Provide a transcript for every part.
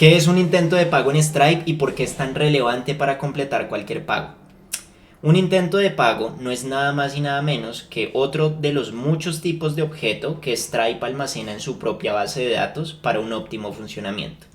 ¿Qué es un intento de pago en Stripe y por qué es tan relevante para completar cualquier pago? Un intento de pago no es nada más y nada menos que otro de los muchos tipos de objeto que Stripe almacena en su propia base de datos para un óptimo funcionamiento.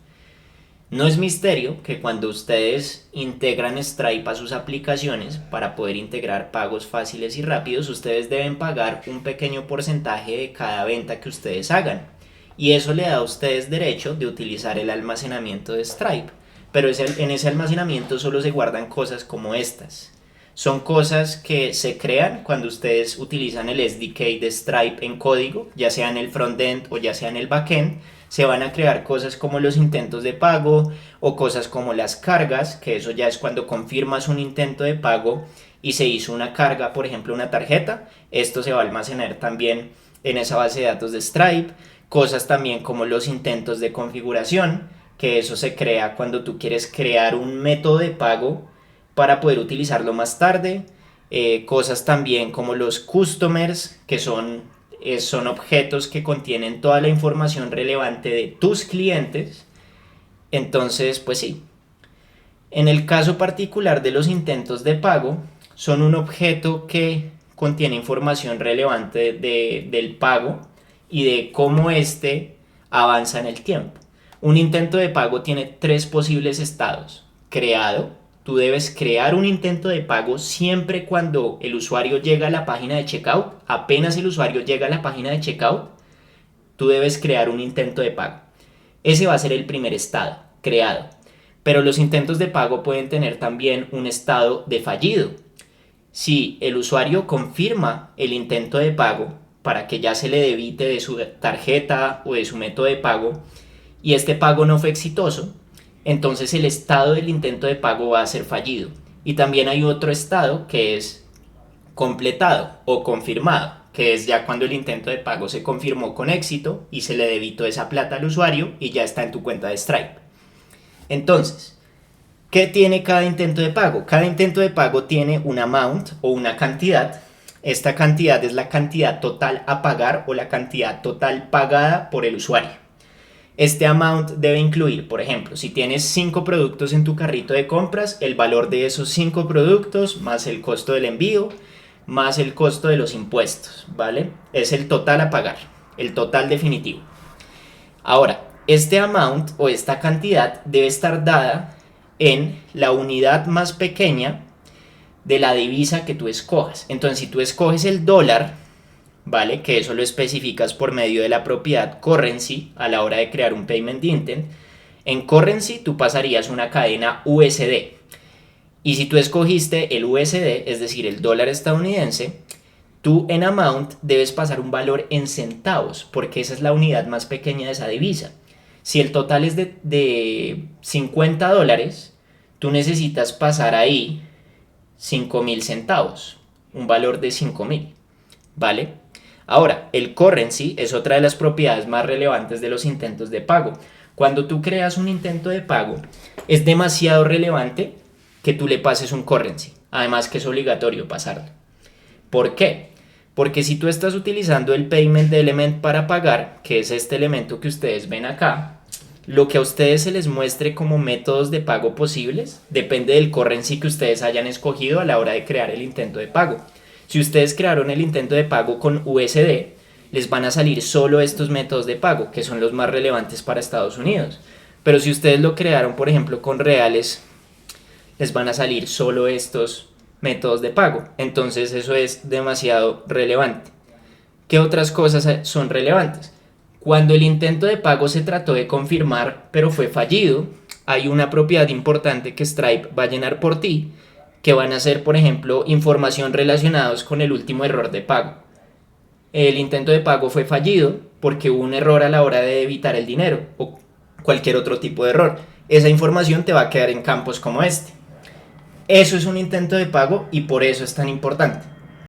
No es misterio que cuando ustedes integran Stripe a sus aplicaciones para poder integrar pagos fáciles y rápidos, ustedes deben pagar un pequeño porcentaje de cada venta que ustedes hagan. Y eso le da a ustedes derecho de utilizar el almacenamiento de Stripe. Pero en ese almacenamiento solo se guardan cosas como estas. Son cosas que se crean cuando ustedes utilizan el SDK de Stripe en código, ya sea en el frontend o ya sea en el backend. Se van a crear cosas como los intentos de pago o cosas como las cargas, que eso ya es cuando confirmas un intento de pago y se hizo una carga, por ejemplo una tarjeta. Esto se va a almacenar también en esa base de datos de Stripe. Cosas también como los intentos de configuración, que eso se crea cuando tú quieres crear un método de pago para poder utilizarlo más tarde. Cosas también como los customers, que son objetos que contienen toda la información relevante de tus clientes. Entonces, pues sí. En el caso particular de los intentos de pago, son un objeto que contiene información relevante del pago y de cómo éste avanza en el tiempo. Un intento de pago tiene tres posibles estados. Creado. Tú debes crear un intento de pago siempre cuando el usuario llega a la página de checkout. Apenas el usuario llega a la página de checkout, tú debes crear un intento de pago. Ese va a ser el primer estado, creado. Pero los intentos de pago pueden tener también un estado de fallido. Si el usuario confirma el intento de pago para que ya se le debite de su tarjeta o de su método de pago y este pago no fue exitoso, entonces el estado del intento de pago va a ser fallido. Y también hay otro estado que es completado o confirmado, que es ya cuando el intento de pago se confirmó con éxito y se le debitó esa plata al usuario y ya está en tu cuenta de Stripe. Entonces, ¿qué tiene cada intento de pago? Cada intento de pago tiene un amount o una cantidad. Esta cantidad es la cantidad total a pagar o la cantidad total pagada por el usuario. Este amount debe incluir, por ejemplo, si tienes 5 productos en tu carrito de compras, el valor de esos 5 productos más el costo del envío, más el costo de los impuestos, ¿vale? Es el total a pagar, el total definitivo. Ahora, este amount o esta cantidad debe estar dada en la unidad más pequeña de la divisa que tú escojas. Entonces, si tú escoges el dólar, ¿vale? Que eso lo especificas por medio de la propiedad currency a la hora de crear un payment intent. En currency tú pasarías una cadena USD. Y si tú escogiste el USD, es decir, el dólar estadounidense, tú en amount debes pasar un valor en centavos, porque esa es la unidad más pequeña de esa divisa. Si el total es de $50, tú necesitas pasar ahí 5.000 centavos, un valor de 5.000, ¿vale? Ahora, el currency es otra de las propiedades más relevantes de los intentos de pago. Cuando tú creas un intento de pago, es demasiado relevante que tú le pases un currency. Además que es obligatorio pasarlo. ¿Por qué? Porque si tú estás utilizando el payment element para pagar, que es este elemento que ustedes ven acá, lo que a ustedes se les muestre como métodos de pago posibles depende del currency que ustedes hayan escogido a la hora de crear el intento de pago. Si ustedes crearon el intento de pago con USD, les van a salir solo estos métodos de pago, que son los más relevantes para Estados Unidos. Pero si ustedes lo crearon, por ejemplo, con reales, les van a salir solo estos métodos de pago. Entonces eso es demasiado relevante. ¿Qué otras cosas son relevantes? Cuando el intento de pago se trató de confirmar, pero fue fallido, hay una propiedad importante que Stripe va a llenar por ti, que van a ser, por ejemplo, información relacionados con el último error de pago. El intento de pago fue fallido porque hubo un error a la hora de debitar el dinero o cualquier otro tipo de error. Esa información te va a quedar en campos como este. Eso es un intento de pago y por eso es tan importante.